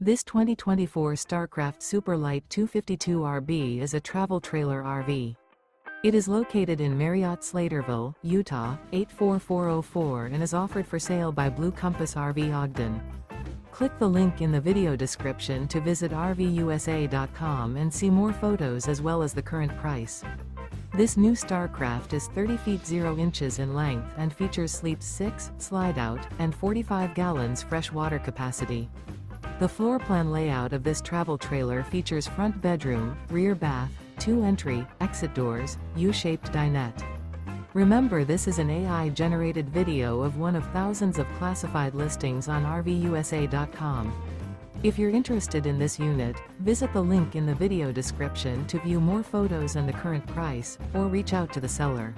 This 2024 Starcraft Super Lite 252RB is a travel trailer RV. It is located in Marriott-Slaterville, Utah, 84404 and is offered for sale by Blue Compass RV Ogden. Click the link in the video description to visit RVUSA.com and see more photos as well as the current price. This new Starcraft is 30 feet 0 inches in length and features sleeps 6, slide-out, and 45 gallons fresh water capacity. The floor plan layout of this travel trailer features front bedroom, rear bath, 2 entry, exit doors, U-shaped dinette. Remember, this is an AI-generated video of one of thousands of classified listings on RVUSA.com. If you're interested in this unit, visit the link in the video description to view more photos and the current price, or reach out to the seller.